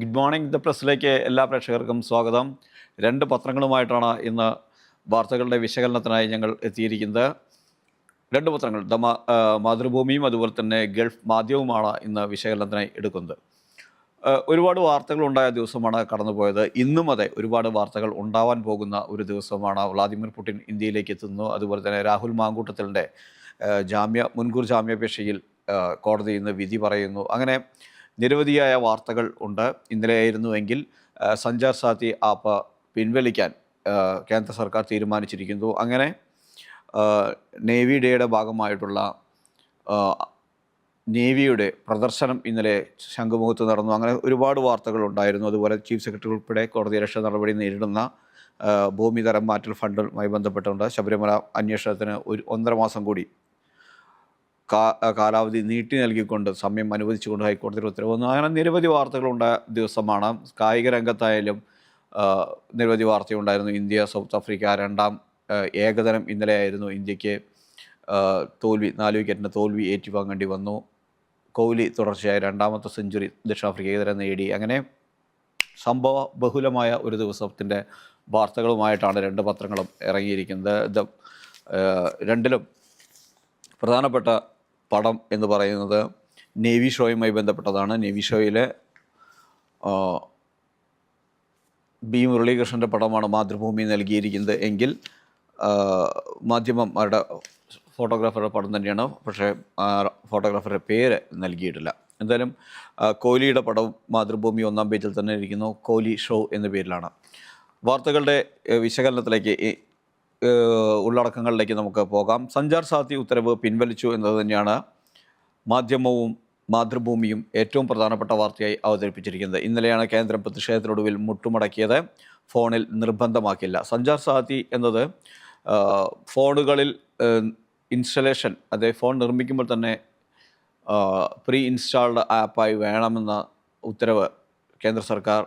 Good morning the പ്രസ്സിലേക്ക് എല്ലാ പ്രേക്ഷകർക്കും സ്വാഗതം. രണ്ട് പത്രങ്ങളുമായിട്ടാണ് ഇന്ന് വാർത്തകളുടെ വിശകലനത്തിനായി ഞങ്ങൾ എത്തിയിരിക്കുന്നത്. രണ്ട് പത്രങ്ങൾ മാതൃഭൂമിയും അതുപോലെ തന്നെ ഗൾഫ് മാധ്യമവുമാണ് ഇന്ന് വിശകലനത്തിനായി എടുക്കുന്നത്. ഒരുപാട് വാർത്തകളുണ്ടായ ദിവസമാണ് കടന്നുപോയത്. ഇന്നും അതെ, ഒരുപാട് വാർത്തകൾ ഉണ്ടാവാൻ പോകുന്ന ഒരു ദിവസമാണ്. വ്ളാദിമിർ പുടിൻ ഇന്ത്യയിലേക്ക് എത്തുന്നു. അതുപോലെ തന്നെ രാഹുൽ മാങ്കൂട്ടത്തിലിൻ്റെ മുൻകൂർ ജാമ്യാപേക്ഷയിൽ കോടതി ഇന്ന് വിധി പറയുന്നു. അങ്ങനെ നിരവധിയായ വാർത്തകൾ ഉണ്ട്. ഇന്നലെയായിരുന്നുവെങ്കിൽ സഞ്ചാർ സാഥി ആപ്പ് പിൻവലിക്കാൻ കേന്ദ്ര സർക്കാർ തീരുമാനിച്ചിരിക്കുന്നു. അങ്ങനെ നേവി ഡേയുടെ ഭാഗമായിട്ടുള്ള നേവിയുടെ പ്രദർശനം ഇന്നലെ ശംഖുമുഖത്ത് നടന്നു. അങ്ങനെ ഒരുപാട് വാർത്തകൾ ഉണ്ടായിരുന്നു. അതുപോലെ ചീഫ് സെക്രട്ടറി ഉൾപ്പെടെ കോടതി രക്ഷാ നടപടി നേരിടുന്ന ഭൂമി തരം മാറ്റൽ ഫണ്ടുമായി ബന്ധപ്പെട്ടുകൊണ്ട് ശബരിമല അന്വേഷണത്തിന് 1.5 മാസം കൂടി കാലാവധി നീട്ടി നൽകിക്കൊണ്ട് സമയം അനുവദിച്ചുകൊണ്ട് ഹൈക്കോടതിയുടെ ഉത്തരവ് വന്നു. അങ്ങനെ നിരവധി വാർത്തകളുണ്ടായ ദിവസമാണ്. കായിക രംഗത്തായാലും നിരവധി വാർത്തയുണ്ടായിരുന്നു. ഇന്ത്യ സൗത്ത് ആഫ്രിക്ക 2ാം ഏകദിനം ഇന്നലെയായിരുന്നു. ഇന്ത്യക്ക് 4 വിക്കറ്റിൻ്റെ തോൽവി ഏറ്റുവാങ്ങേണ്ടി വന്നു. കോഹ്ലി തുടർച്ചയായ 2ാമത്തെ സെഞ്ചുറി ദക്ഷിണാഫ്രിക്കയ്ക്കെതിരെ നേടി. അങ്ങനെ സംഭവ ബഹുലമായ ഒരു ദിവസത്തിൻ്റെ വാർത്തകളുമായിട്ടാണ് രണ്ട് പത്രങ്ങളും ഇറങ്ങിയിരിക്കുന്നത്. രണ്ടിലും പ്രധാനപ്പെട്ട പടം എന്ന് പറയുന്നത് നേവി ഷോയുമായി ബന്ധപ്പെട്ടതാണ്. നേവി ഷോയിലെ ബി മുരളീകൃഷ്ണൻ്റെ പടമാണ് മാതൃഭൂമി നൽകിയിരിക്കുന്നത് എങ്കിൽ മാധ്യമങ്ങളുടെ ഫോട്ടോഗ്രാഫറുടെ പടം തന്നെയാണ്. പക്ഷേ ഫോട്ടോഗ്രാഫറുടെ പേര് നൽകിയിട്ടില്ല. എന്തായാലും കോഹ്ലിയുടെ പടവും മാതൃഭൂമി 1ാം പേജിൽ തന്നെ ഇരിക്കുന്നു. കോഹ്ലി ഷോ എന്ന പേരിലാണ്. വാർത്തകളുടെ വിശകലനത്തിലേക്ക് ഉള്ളടക്കങ്ങളിലേക്ക് നമുക്ക് പോകാം. സഞ്ചാർ സാഥി ഉത്തരവ് പിൻവലിച്ചു എന്നത് തന്നെയാണ് മാധ്യമവും മാതൃഭൂമിയും ഏറ്റവും പ്രധാനപ്പെട്ട വാർത്തയായി അവതരിപ്പിച്ചിരിക്കുന്നത്. ഇന്നലെയാണ് കേന്ദ്രം പ്രതിഷേധത്തിനൊടുവിൽ മുട്ടുമടക്കിയത്. ഫോണിൽ നിർബന്ധമാക്കില്ല. സഞ്ചാർ സാഥി എന്നത് ഫോണുകളിൽ ഇൻസ്റ്റലേഷൻ, അതായത് ഫോൺ നിർമ്മിക്കുമ്പോൾ തന്നെ പ്രീ ഇൻസ്റ്റാൾഡ് ആപ്പായി വേണമെന്ന ഉത്തരവ് കേന്ദ്ര സർക്കാർ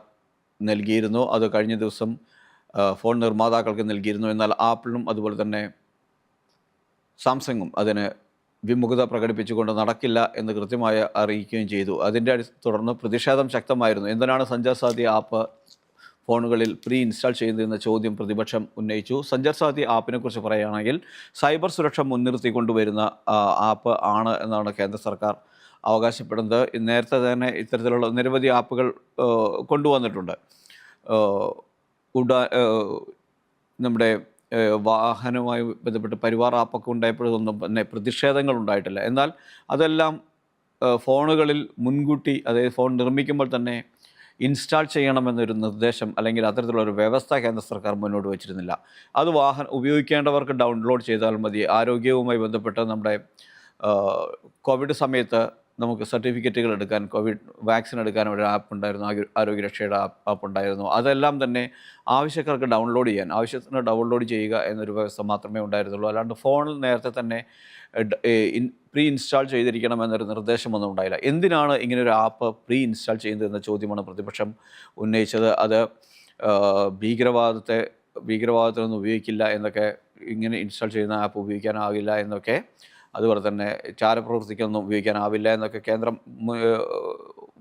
നൽകിയിരുന്നു. അത് കഴിഞ്ഞ ദിവസം ഫോൺ നിർമ്മാതാക്കൾക്ക് നൽകിയിരുന്നു. എന്നാൽ ആപ്പിളും അതുപോലെ തന്നെ സാംസങ്ങും അതിന് വിമുഖത പ്രകടിപ്പിച്ചുകൊണ്ട് നടക്കില്ല എന്ന് കൃത്യമായി അറിയിക്കുകയും ചെയ്തു. അതിൻ്റെ തുടർന്ന് പ്രതിഷേധം ശക്തമായിരുന്നു. എന്തിനാണ് സഞ്ചാർ സാഥി ആപ്പ് ഫോണുകളിൽ പ്രീ ഇൻസ്റ്റാൾ ചെയ്യുന്നതെന്ന ചോദ്യം പ്രതിപക്ഷം ഉന്നയിച്ചു. സഞ്ചാർ സാഥി ആപ്പിനെക്കുറിച്ച് പറയുകയാണെങ്കിൽ സൈബർ സുരക്ഷ മുൻനിർത്തി കൊണ്ടുവരുന്ന ആപ്പ് ആണ് എന്നാണ് കേന്ദ്ര സർക്കാർ അവകാശപ്പെടുന്നത്. നേരത്തെ തന്നെ ഇത്തരത്തിലുള്ള നിരവധി ആപ്പുകൾ കൊണ്ടുവന്നിട്ടുണ്ട്. നമ്മുടെ വാഹനവുമായി ബന്ധപ്പെട്ട് പരിവാർ ആപ്പൊക്കെ ഉണ്ടായപ്പോഴൊന്നും തന്നെ പ്രതിഷേധങ്ങൾ ഉണ്ടായിട്ടില്ല. എന്നാൽ അതെല്ലാം ഫോണുകളിൽ മുൻകൂട്ടി, അതായത് ഫോൺ നിർമ്മിക്കുമ്പോൾ തന്നെ ഇൻസ്റ്റാൾ ചെയ്യണമെന്നൊരു നിർദ്ദേശം അല്ലെങ്കിൽ അത്തരത്തിലുള്ളൊരു വ്യവസ്ഥ കേന്ദ്ര സർക്കാർ മുന്നോട്ട് വച്ചിരുന്നില്ല. അത് ഉപയോഗിക്കേണ്ടവർക്ക് ഡൗൺലോഡ് ചെയ്താൽ മതി. ആരോഗ്യവുമായി ബന്ധപ്പെട്ട് നമ്മുടെ കോവിഡ് സമയത്ത് നമുക്ക് സർട്ടിഫിക്കറ്റുകൾ എടുക്കാൻ, കോവിഡ് വാക്സിൻ എടുക്കാൻ ഒരു ആപ്പ് ഉണ്ടായിരുന്നു, ആരോഗ്യരക്ഷയുടെ ആപ്പ് ഉണ്ടായിരുന്നു. അതെല്ലാം തന്നെ ആവശ്യക്കാർക്ക് ഡൗൺലോഡ് ചെയ്യാൻ, ആവശ്യത്തിന് ഡൗൺലോഡ് ചെയ്യുക എന്നൊരു വ്യവസ്ഥ മാത്രമേ ഉണ്ടായിരുന്നുള്ളൂ. അല്ലാണ്ട് ഫോണിൽ നേരത്തെ തന്നെ പ്രീ ഇൻസ്റ്റാൾ ചെയ്തിരിക്കണം എന്നൊരു നിർദ്ദേശമൊന്നും ഉണ്ടായില്ല. എന്തിനാണ് ഇങ്ങനൊരു ആപ്പ് പ്രീ ഇൻസ്റ്റാൾ ചെയ്യുന്നതെന്ന ചോദ്യമാണ് പ്രതിപക്ഷം ഉന്നയിച്ചത്. അത് ഭീകരവാദത്തിനൊന്നും ഉപയോഗിക്കില്ല എന്നൊക്കെ, ഇങ്ങനെ ഇൻസ്റ്റാൾ ചെയ്യുന്ന ആപ്പ് ഉപയോഗിക്കാനാവില്ല എന്നൊക്കെ, അതുപോലെ തന്നെ ചാരപ്രവൃത്തിക്കൊന്നും ഉപയോഗിക്കാനാവില്ല എന്നൊക്കെ കേന്ദ്രം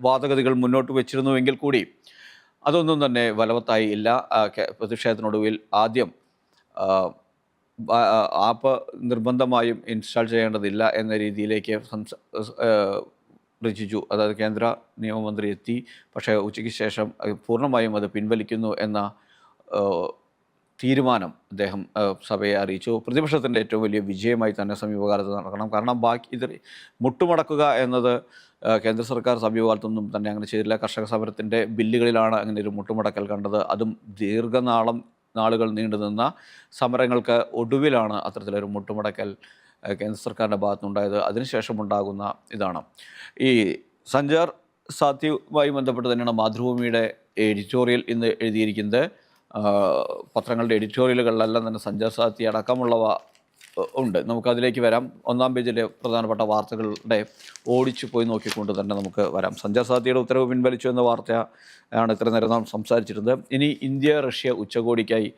വാദഗതികൾ മുന്നോട്ട് വെച്ചിരുന്നുവെങ്കിൽ കൂടി അതൊന്നും തന്നെ ഫലവത്തായി ഇല്ല. പ്രതിഷേധത്തിനൊടുവിൽ ആദ്യം ആപ്പ് നിർബന്ധമായും ഇൻസ്റ്റാൾ ചെയ്യേണ്ടതില്ല എന്ന രീതിയിലേക്ക് രചിച്ചു. അതായത് കേന്ദ്ര നിയമമന്ത്രി എത്തി. പക്ഷേ ഉച്ചയ്ക്ക് ശേഷം പൂർണ്ണമായും അത് പിൻവലിക്കുന്നു എന്ന തീരുമാനം അദ്ദേഹം സഭയെ അറിയിച്ചു. പ്രതിപക്ഷത്തിൻ്റെ ഏറ്റവും വലിയ വിജയമായി തന്നെ സമീപകാലത്ത് നടക്കണം. കാരണം ഇത് മുട്ടുമടക്കുക എന്നത് കേന്ദ്ര സർക്കാർ സമീപകാലത്തൊന്നും തന്നെ അങ്ങനെ ചെയ്തില്ല. കർഷക സമരത്തിൻ്റെ ബില്ലുകളിലാണ് അങ്ങനെ ഒരു മുട്ടുമടക്കൽ കണ്ടത്. അതും നാളുകൾ നീണ്ടുനിന്ന സമരങ്ങൾക്ക് ഒടുവിലാണ് അത്തരത്തിലൊരു മുട്ടുമടക്കൽ കേന്ദ്ര സർക്കാരിൻ്റെ ഭാഗത്തുനിന്നുണ്ടായത്. അതിനുശേഷമുണ്ടാകുന്ന ഇതാണ് ഈ സഞ്ചാർ സാഥിയുമായി ബന്ധപ്പെട്ട് തന്നെയാണ് മാതൃഭൂമിയുടെ എഡിറ്റോറിയൽ ഇന്ന് എഴുതിയിരിക്കുന്നത്. പത്രങ്ങളുടെ എഡിറ്റോറിയലുകളിലെല്ലാം തന്നെ സഞ്ചാർ സാഥി അടക്കമുള്ളവ ഉണ്ട്. നമുക്കതിലേക്ക് വരാം. 1ാം പേജിലെ പ്രധാനപ്പെട്ട വാർത്തകളുടെ ഓടിച്ചു പോയി നോക്കിക്കൊണ്ട് തന്നെ നമുക്ക് വരാം. സഞ്ചാർ സാഥിയുടെ ഉത്തരവ് പിൻവലിച്ചു എന്ന വാർത്തയാണ് ഇത്ര നേരം നാം സംസാരിച്ചിരുന്നത്. ഇനി ഇന്ത്യ റഷ്യ ഉച്ചകോടിക്കായി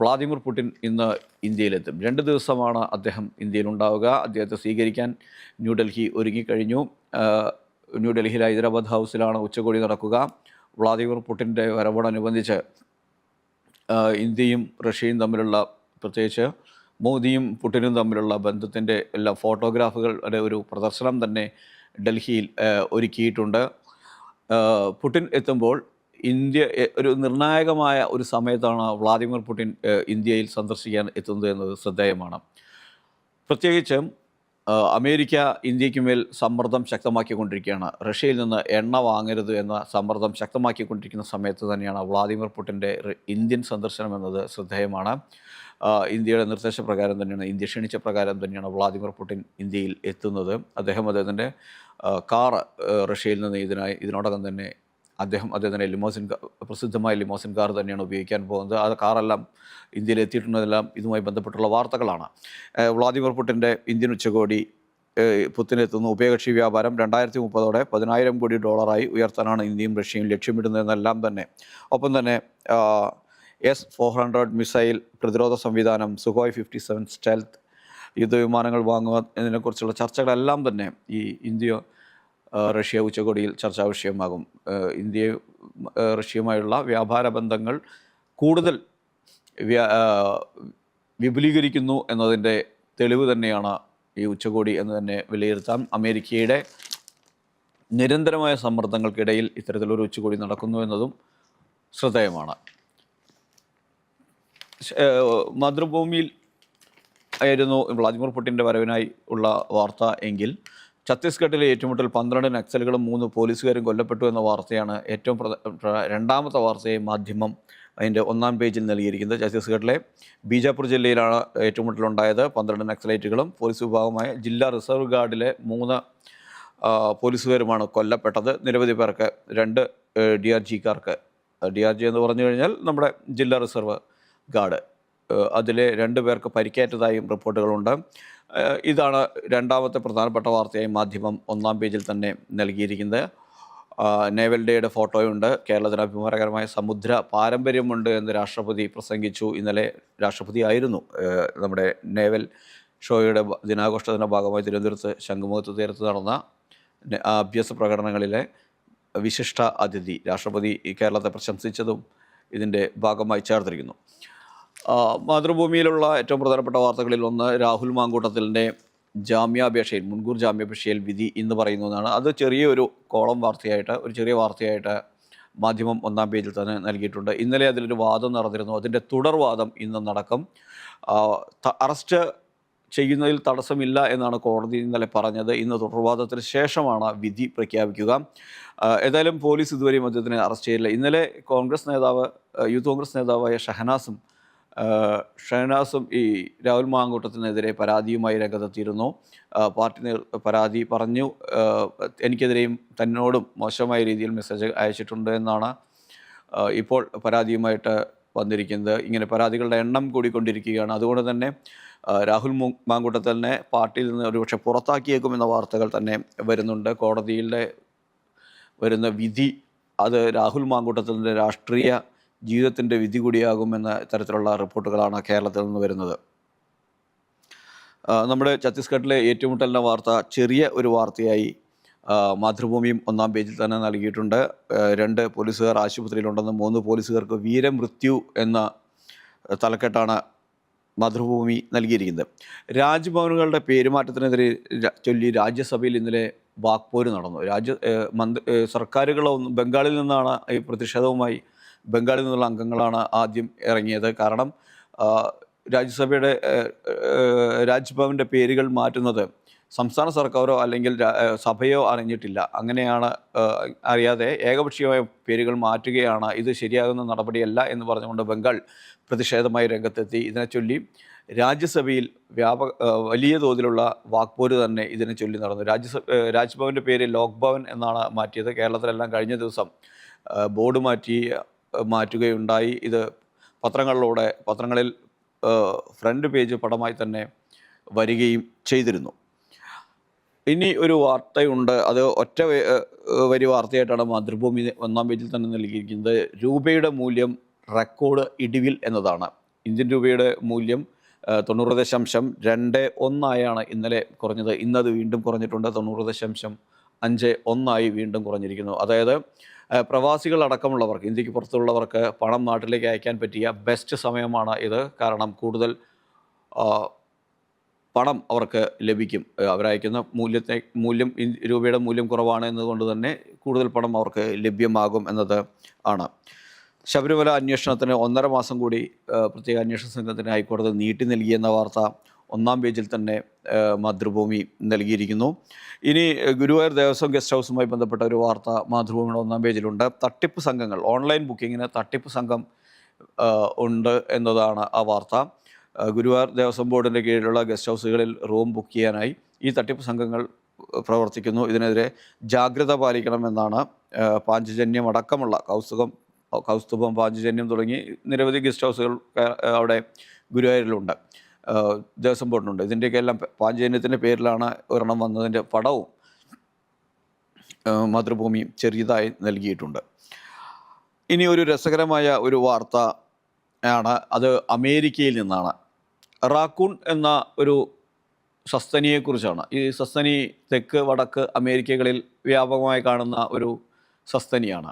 വ്ളാദിമിർ പുടിൻ ഇന്ന് ഇന്ത്യയിലെത്തും. 2 ദിവസമാണ് അദ്ദേഹം ഇന്ത്യയിലുണ്ടാവുക. അദ്ദേഹത്തെ സ്വീകരിക്കാൻ ന്യൂഡൽഹി ഒരുങ്ങിക്കഴിഞ്ഞു. ന്യൂഡൽഹിയിലെ ഹൈദരാബാദ് ഹൗസിലാണ് ഉച്ചകോടി നടക്കുക. വ്ളാദിമിർ പുടിൻ്റെ വരവോടനുബന്ധിച്ച് ഇന്ത്യയും റഷ്യയും തമ്മിലുള്ള, പ്രത്യേകിച്ച് മോദിയും പുടിനും തമ്മിലുള്ള ബന്ധത്തിൻ്റെ എല്ലാ ഫോട്ടോഗ്രാഫുകളുടെ ഒരു പ്രദർശനം തന്നെ ഡൽഹിയിൽ ഒരുക്കിയിട്ടുണ്ട്. പുടിൻ എത്തുമ്പോൾ ഇന്ത്യ ഒരു നിർണായകമായ ഒരു സമയത്താണ് വ്ളാദിമിർ പുടിൻ ഇന്ത്യയിൽ സന്ദർശിക്കാൻ എത്തുന്നത് എന്നത് ശ്രദ്ധേയമാണ്. പ്രത്യേകിച്ചും അമേരിക്ക ഇന്ത്യക്ക് മേൽ സമ്മർദ്ദം ശക്തമാക്കിക്കൊണ്ടിരിക്കുകയാണ്. റഷ്യയിൽ നിന്ന് എണ്ണ വാങ്ങരുത് എന്ന സമ്മർദ്ദം ശക്തമാക്കിക്കൊണ്ടിരിക്കുന്ന സമയത്ത് തന്നെയാണ് വ്ളാദിമിർ പുടിൻ്റെ ഇന്ത്യൻ സന്ദർശനം എന്നത് ശ്രദ്ധേയമാണ്. ഇന്ത്യയുടെ നിർദ്ദേശപ്രകാരം തന്നെയാണ്, ഇന്ത്യ ക്ഷണിച്ച പ്രകാരം തന്നെയാണ് വ്ളാദിമിർ പുടിൻ ഇന്ത്യയിൽ എത്തുന്നത്. അദ്ദേഹത്തിൻ്റെ കാറ് റഷ്യയിൽ നിന്ന് ഇതിനോടകം തന്നെ അദ്ദേഹത്തിൻ്റെ പ്രസിദ്ധമായ ലിമോസിൻ കാർ തന്നെയാണ് ഉപയോഗിക്കാൻ പോകുന്നത്. ആ കാറെല്ലാം ഇന്ത്യയിൽ എത്തിയിട്ടുള്ളതെല്ലാം ഇതുമായി ബന്ധപ്പെട്ടുള്ള വാർത്തകളാണ്. വ്ളാദിമിർ പുടിൻ്റെ ഇന്ത്യൻ ഉച്ചകോടി പുത്തിനെത്തുന്നു. ഉഭയകക്ഷി വ്യാപാരം 2030 $10,000 കോടി ഉയർത്താനാണ് ഇന്ത്യയും റഷ്യയും ലക്ഷ്യമിടുന്നതെന്നെല്ലാം തന്നെ. ഒപ്പം തന്നെ S-400 മിസൈൽ പ്രതിരോധ സംവിധാനം, സുഖോയ് 57 സ്റ്റെൽത്ത് യുദ്ധവിമാനങ്ങൾ വാങ്ങുക എന്നതിനെക്കുറിച്ചുള്ള ചർച്ചകളെല്ലാം തന്നെ ഈ ഇന്ത്യ റഷ്യ ഉച്ചകോടിയിൽ ചർച്ചാ വിഷയമാകും. ഇന്ത്യ റഷ്യയുമായുള്ള വ്യാപാര ബന്ധങ്ങൾ കൂടുതൽ വിപുലീകരിക്കുന്നു എന്നതിൻ്റെ തെളിവ് തന്നെയാണ് ഈ ഉച്ചകോടി എന്ന് തന്നെ വിലയിരുത്താം. അമേരിക്കയുടെ നിരന്തരമായ സമ്മർദ്ദങ്ങൾക്കിടയിൽ ഇത്തരത്തിലൊരു ഉച്ചകോടി നടക്കുന്നു എന്നതും ശ്രദ്ധേയമാണ്. മാതൃഭൂമിയിൽ ആയിരുന്നു വ്ളാദിമിർ പുടിൻ്റെ വരവിനായി ഉള്ള വാർത്ത എങ്കിൽ ഛത്തീസ്ഗഡിലെ ഏറ്റുമുട്ടൽ 12 നക്സലുകളും 3 പോലീസുകാരും കൊല്ലപ്പെട്ടു എന്ന വാർത്തയാണ് ഏറ്റവും രണ്ടാമത്തെ വാർത്തയെ മാധ്യമം അതിൻ്റെ 1-ാം പേജിൽ നൽകിയിരിക്കുന്നത്. ഛത്തീസ്ഗഡിലെ ബീജാപൂർ ജില്ലയിലാണ് ഏറ്റുമുട്ടലുണ്ടായത്. 12 നക്സലൈറ്റുകളും പോലീസ് വിഭാഗമായ ജില്ലാ റിസർവ് ഗാർഡിലെ 3 പോലീസുകാരുമാണ് കൊല്ലപ്പെട്ടത്. നിരവധി പേർക്ക് 2 DRGക്കാർക്ക്, DRG എന്ന് പറഞ്ഞു കഴിഞ്ഞാൽ നമ്മുടെ ജില്ലാ റിസർവ് ഗാർഡ്, അതിലെ 2 പേർക്ക് പരിക്കേറ്റതായും റിപ്പോർട്ടുകളുണ്ട്. ഇതാണ് രണ്ടാമത്തെ പ്രധാനപ്പെട്ട വാർത്തയായി മാധ്യമം 1-ാം പേജിൽ തന്നെ നൽകിയിരിക്കുന്നത്. നേവൽ ഡേയുടെ ഫോട്ടോയുണ്ട്. കേരളത്തിന് അഭിമാനകരമായ സമുദ്ര പാരമ്പര്യമുണ്ട് എന്ന് രാഷ്ട്രപതി പ്രസംഗിച്ചു. ഇന്നലെ രാഷ്ട്രപതി ആയിരുന്നു നമ്മുടെ നേവൽ ഷോയുടെ ദിനാഘോഷത്തിൻ്റെ ഭാഗമായി തിരുവനന്തപുരത്ത് ശംഖുമുഖത്ത് തീരത്ത് നടന്ന അഭ്യാസ പ്രകടനങ്ങളിലെ വിശിഷ്ട അതിഥി. രാഷ്ട്രപതി കേരളത്തെ പ്രശംസിച്ചതും ഇതിൻ്റെ ഭാഗമായി ചേർത്തിരിക്കുന്നു. മാതൃഭൂമിയിലുള്ള ഏറ്റവും പ്രധാനപ്പെട്ട വാർത്തകളിൽ ഒന്ന് രാഹുൽ മാങ്കൂട്ടത്തിലിൻ്റെ ജാമ്യാപേക്ഷയിൽ, മുൻകൂർ ജാമ്യാപേക്ഷയിൽ വിധി ഇന്ന് പറയുന്നതാണ്. അത് ചെറിയൊരു കോളം വാർത്തയായിട്ട്, ഒരു ചെറിയ വാർത്തയായിട്ട് മാധ്യമം 1-ാം പേജിൽ തന്നെ നൽകിയിട്ടുണ്ട്. ഇന്നലെ അതിലൊരു വാദം നടന്നിരുന്നു. അതിൻ്റെ തുടർവാദം ഇന്ന് നടക്കും. അറസ്റ്റ് ചെയ്യുന്നതിൽ തടസ്സമില്ല എന്നാണ് കോടതി ഇന്നലെ പറഞ്ഞത്. ഇന്ന് തുടർവാദത്തിന് ശേഷമാണ് വിധി പ്രഖ്യാപിക്കുക. ഏതായാലും പോലീസ് ഇതുവരെയും അദ്ദേഹത്തിനെ അറസ്റ്റ് ചെയ്തില്ല. ഇന്നലെ യൂത്ത് കോൺഗ്രസ് നേതാവായ ഷഹനാസും ഈ രാഹുൽ മാങ്കൂട്ടത്തിനെതിരെ പരാതിയുമായി രംഗത്തെത്തിയിരുന്നു. പാർട്ടി പരാതി പറഞ്ഞു, എനിക്കെതിരെയും തന്നോടും മോശമായ രീതിയിൽ മെസ്സേജ് അയച്ചിട്ടുണ്ട് എന്നാണ് ഇപ്പോൾ പരാതിയുമായിട്ട് വന്നിരിക്കുന്നത്. ഇങ്ങനെ പരാതികളുടെ എണ്ണം കൂടിക്കൊണ്ടിരിക്കുകയാണ്. അതുകൊണ്ട് തന്നെ രാഹുൽ മാങ്കൂട്ടത്തിലിനെ പാർട്ടിയിൽ നിന്ന് ഒരുപക്ഷെ പുറത്താക്കിയേക്കുമെന്ന വാർത്തകൾ തന്നെ വരുന്നുണ്ട്. കോടതിയിലെ വരുന്ന വിധി അത് രാഹുൽ മാങ്കൂട്ടത്തിലിൻ്റെ രാഷ്ട്രീയ ജീവിതത്തിൻ്റെ വിധി കൂടിയാകുമെന്ന തരത്തിലുള്ള റിപ്പോർട്ടുകളാണ് കേരളത്തിൽ നിന്ന് വരുന്നത്. നമ്മുടെ ഛത്തീസ്ഗഡിലെ ഏറ്റുമുട്ടലിൻ്റെ വാർത്ത ചെറിയ ഒരു വാർത്തയായി മാതൃഭൂമിയും 1-ാം പേജിൽ തന്നെ നൽകിയിട്ടുണ്ട്. 2 പോലീസുകാർ ആശുപത്രിയിലുണ്ടെന്നും 3 പോലീസുകാർക്ക് വീരമൃത്യു എന്ന തലക്കെട്ടാണ് മാതൃഭൂമി നൽകിയിരിക്കുന്നത്. രാജ്ഭവനുകളുടെ പേരുമാറ്റത്തിനെതിരെ ചൊല്ലി രാജ്യസഭയിൽ ഇന്നലെ വാക്പോര് നടന്നു. സർക്കാരുകളൊന്നും ബംഗാളിൽ നിന്നാണ് ഈ പ്രതിഷേധവുമായി ബംഗാളിൽ നിന്നുള്ള അംഗങ്ങളാണ് ആദ്യം ഇറങ്ങിയത്. കാരണം രാജ്യസഭയുടെ രാജ്ഭവൻ്റെ പേരുകൾ മാറ്റുന്നത് സംസ്ഥാന സർക്കാരോ അല്ലെങ്കിൽ സഭയോ അറിഞ്ഞിട്ടില്ല. അങ്ങനെയാണ് അറിയാതെ ഏകപക്ഷീയമായ പേരുകൾ മാറ്റുകയാണ്, ഇത് ശരിയാകുന്ന നടപടിയല്ല എന്ന് പറഞ്ഞുകൊണ്ട് ബംഗാൾ പ്രതിഷേധമായി രംഗത്തെത്തി. ഇതിനെ ചൊല്ലി രാജ്യസഭയിൽ വലിയ തോതിലുള്ള വാക്പോര് തന്നെ ഇതിനെ ചൊല്ലി നടന്നു. രാജ്ഭവൻ്റെ പേര് ലോക് ഭവൻ എന്നാണ് മാറ്റിയത്. കേരളത്തിലെല്ലാം കഴിഞ്ഞ ദിവസം ബോർഡ് മാറ്റുകയുണ്ടായി. ഇത് പത്രങ്ങളിൽ ഫ്രണ്ട് പേജ് പടമായി തന്നെ വരികയും ചെയ്തിരുന്നു. ഇനി ഒരു വാർത്തയുണ്ട്, അത് ഒറ്റ വരി വാർത്തയായിട്ടാണ് മാതൃഭൂമി 1-ാം പേജിൽ തന്നെ നൽകിയിരിക്കുന്നത്. രൂപയുടെ മൂല്യം റെക്കോർഡ് ഇടിവിൽ എന്നതാണ്. ഇന്ത്യൻ രൂപയുടെ മൂല്യം 90.21 ഇന്നലെ കുറഞ്ഞത്. ഇന്നത് വീണ്ടും കുറഞ്ഞിട്ടുണ്ട്. 90.51 വീണ്ടും കുറഞ്ഞിരിക്കുന്നു. അതായത് പ്രവാസികളടക്കമുള്ളവർക്ക്, ഇന്ത്യക്ക് പുറത്തുള്ളവർക്ക് പണം നാട്ടിലേക്ക് അയക്കാൻ പറ്റിയ ബെസ്റ്റ് സമയമാണ് ഇത്. കാരണം കൂടുതൽ പണം അവർക്ക് ലഭിക്കും. അവരയക്കുന്ന മൂല്യം രൂപയുടെ മൂല്യം കുറവാണ് എന്നതുകൊണ്ട് തന്നെ കൂടുതൽ പണം അവർക്ക് ലഭ്യമാകും എന്നത് ആണ്. ശബരിമല അന്വേഷണത്തിന് 1.5 മാസം കൂടി പ്രത്യേക അന്വേഷണ സംഘത്തിന് ഹൈക്കോടതി നീട്ടി നൽകിയെന്ന വാർത്ത ഒന്നാം പേജിൽ തന്നെ മാതൃഭൂമി നൽകിയിരിക്കുന്നു. ഇനി ഗുരുവായൂർ ദേവസ്വം ഗസ്റ്റ് ഹൗസുമായി ബന്ധപ്പെട്ട ഒരു വാർത്ത മാതൃഭൂമിയുടെ ഒന്നാം പേജിലുണ്ട്. തട്ടിപ്പ് സംഘങ്ങൾ, ഓൺലൈൻ ബുക്കിങ്ങിന് തട്ടിപ്പ് സംഘം ഉണ്ട് എന്നതാണ് ആ വാർത്ത. ഗുരുവായൂർ ദേവസ്വം ബോർഡിൻ്റെ കീഴിലുള്ള ഗസ്റ്റ് ഹൗസുകളിൽ റൂം ബുക്ക് ചെയ്യാനായി ഈ തട്ടിപ്പ് സംഘങ്ങൾ പ്രവർത്തിക്കുന്നു. ഇതിനെതിരെ ജാഗ്രത പാലിക്കണമെന്നാണ് പാഞ്ചജന്യം അടക്കമുള്ള കൗസ്തുഭം, പാഞ്ചജന്യം തുടങ്ങി നിരവധി ഗസ്റ്റ് ഹൗസുകൾ അവിടെ ഗുരുവായൂരിലുണ്ട്, ദേവസ്വം ബോർഡിനുണ്ട്. ഇതിൻ്റെയൊക്കെ എല്ലാം പാഞ്ചജന്യത്തിൻ്റെ പേരിലാണ് ഒരെണ്ണം വന്നതിൻ്റെ പടവും മാതൃഭൂമി ചെറിയതായി നൽകിയിട്ടുണ്ട്. ഇനി ഒരു രസകരമായ ഒരു വാർത്ത ആണ്, അത് അമേരിക്കയിൽ നിന്നാണ്. റാക്കൂൺ എന്ന ഒരു സസ്തനിയെക്കുറിച്ചാണ്. ഈ സസ്തനി തെക്ക് വടക്ക് അമേരിക്കകളിൽ വ്യാപകമായി കാണുന്ന ഒരു സസ്തനിയാണ്.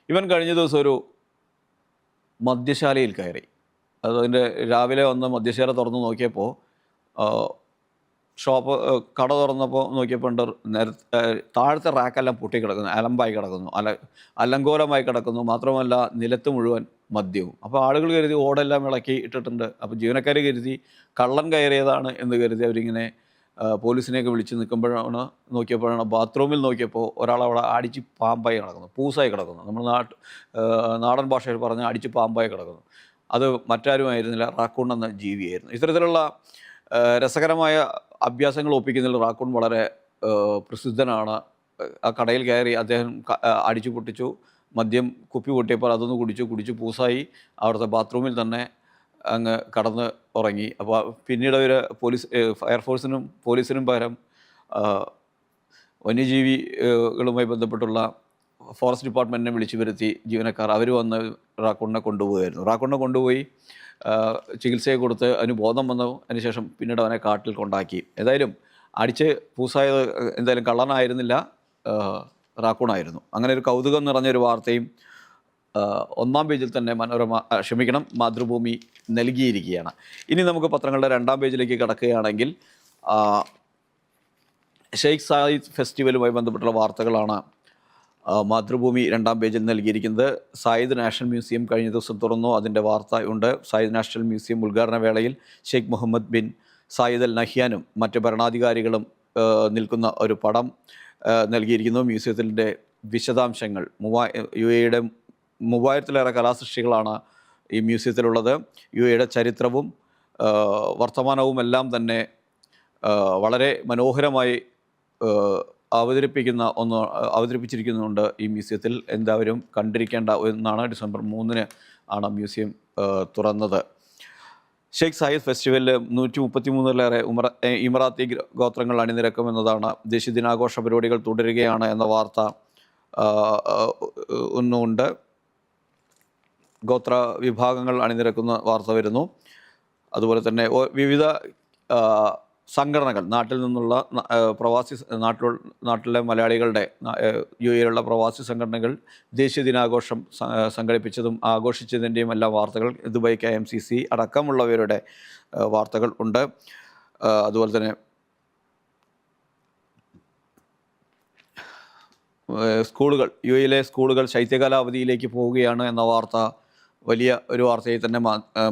ഇവൻ കഴിഞ്ഞ ദിവസം ഒരു മദ്യശാലയിൽ കയറി. അതിൻ്റെ രാവിലെ വന്ന് മദ്യശാല തുറന്ന് നോക്കിയപ്പോൾ കട തുറന്നപ്പോൾ നോക്കിയപ്പോൾ താഴത്തെ റാക്കെല്ലാം പൊട്ടിക്കിടക്കുന്നു, അലമ്പായി കിടക്കുന്നു, അലങ്കോലമായി കിടക്കുന്നു. മാത്രമല്ല നിലത്ത് മുഴുവൻ മദ്യവും. അപ്പോൾ ആളുകൾ കരുതി ഓടെല്ലാം ഇളക്കി ഇട്ടിട്ടുണ്ട്. അപ്പോൾ ജീവനക്കാർ കരുതി കള്ളൻ കയറിയതാണ് എന്ന് കരുതി അവരിങ്ങനെ പോലീസിനെയൊക്കെ വിളിച്ച് നോക്കിയപ്പോഴാണ് ബാത്റൂമിൽ നോക്കിയപ്പോൾ ഒരാളവിടെ അടിച്ച് പാമ്പായി കിടക്കുന്നു, പൂസായി കിടക്കുന്നു. നമ്മൾ നാടൻ ഭാഷയിൽ പറഞ്ഞാൽ അടിച്ച് പാമ്പായി കിടക്കുന്നു. അത് മറ്റാരുമായിരുന്നില്ല, റാക്കൂൺ എന്ന ജീവിയായിരുന്നു. ഇത്തരത്തിലുള്ള രസകരമായ അഭ്യാസങ്ങൾ ഒപ്പിക്കുന്നതിൽ റാക്കൂൺ വളരെ പ്രസിദ്ധനാണ്. ആ കടയിൽ കയറി അദ്ദേഹം അടിച്ചു പൊട്ടിച്ചു, മദ്യം കുപ്പി പൊട്ടിയപ്പോൾ അതൊന്ന് കുടിച്ചു പൂസായി അവിടുത്തെ ബാത്റൂമിൽ തന്നെ അങ്ങ് കടന്ന് ഉറങ്ങി. അപ്പോൾ പിന്നീട് അവർ ഫയർഫോഴ്സിനും പോലീസിനും പകരം വന്യജീവികളുമായി ബന്ധപ്പെട്ടുള്ള ഫോറസ്റ്റ് ഡിപ്പാർട്ട്മെൻറ്റിനെ വിളിച്ചു വരുത്തി ജീവനക്കാർ അവർ വന്ന് റാക്കൂണിനെ കൊണ്ടുപോയി ചികിത്സയെ കൊടുത്ത് അതിന് ബോധം വന്നു. അതിനുശേഷം പിന്നീട് അവനെ കാട്ടിൽ കൊണ്ടാക്കി. ഏതായാലും അടിച്ച് പൂസായത് എന്തായാലും കള്ളനായിരുന്നില്ല, റാക്കൂണായിരുന്നു. അങ്ങനെ ഒരു കൗതുകം നിറഞ്ഞൊരു വാർത്തയും ഒന്നാം പേജിൽ തന്നെ മാതൃഭൂമി നൽകിയിരിക്കുകയാണ്. ഇനി നമുക്ക് പത്രങ്ങളുടെ രണ്ടാം പേജിലേക്ക് കടക്കുകയാണെങ്കിൽ ഷെയ്ഖ് സായിദ് ഫെസ്റ്റിവലുമായി ബന്ധപ്പെട്ടുള്ള വാർത്തകളാണ് മാതൃഭൂമി രണ്ടാം പേജിൽ നൽകിയിരിക്കുന്നത്. സായിദ് നാഷണൽ മ്യൂസിയം കഴിഞ്ഞ ദിവസം തുറന്നു, അതിൻ്റെ വാർത്തയുണ്ട്. സായിദ് നാഷണൽ മ്യൂസിയം ഉദ്ഘാടന വേളയിൽ Sheikh Mohammed bin Zayed Al നഹ്യാനും മറ്റ് ഭരണാധികാരികളും നിൽക്കുന്ന ഒരു പടം നൽകിയിരിക്കുന്നു. മ്യൂസിയത്തിൻ്റെ വിശദാംശങ്ങൾ, UAEയുടെ 3000-ലേറെ കലാസൃഷ്ടികളാണ് ഈ മ്യൂസിയത്തിലുള്ളത്. UAEയുടെ ചരിത്രവും വർത്തമാനവും എല്ലാം വളരെ മനോഹരമായി അവതരിപ്പിച്ചിരിക്കുന്നുണ്ട് ഈ മ്യൂസിയത്തിൽ. എല്ലാവരും കണ്ടിരിക്കേണ്ട ഒന്നാണ്. ഡിസംബർ 3 ആണ് മ്യൂസിയം തുറന്നത്. ഷെയ്ഖ് സായിദ് ഫെസ്റ്റിവലിൽ 133-ലേറെ ഇമറാത്തി ഗോത്രങ്ങൾ അണിനിരക്കുമെന്നതാണ്. ദേശീയ ദിനാഘോഷ പരിപാടികൾ തുടരുകയാണ് എന്ന വാർത്ത ഒന്നുണ്ട്. ഗോത്ര വിഭാഗങ്ങൾ അണിനിരക്കുന്ന വാർത്ത വരുന്നു. അതുപോലെ തന്നെ വിവിധ സംഘടനകൾ, നാട്ടിൽ നിന്നുള്ള നാട്ടിലെ മലയാളികളുടെ UAEയിലുള്ള പ്രവാസി സംഘടനകൾ ദേശീയ ദിനാഘോഷം സംഘടിപ്പിച്ചതും ആഘോഷിച്ചതിൻ്റെയും എല്ലാ വാർത്തകൾ, ദുബായ് KMCC അടക്കമുള്ളവരുടെ വാർത്തകൾ ഉണ്ട്. അതുപോലെ തന്നെ സ്കൂളുകൾ, UAEയിലെ സ്കൂളുകൾ ശൈത്യകാല അവധിയിലേക്ക് പോവുകയാണ് എന്ന വാർത്ത വലിയ ഒരു വാർത്തയായി തന്നെ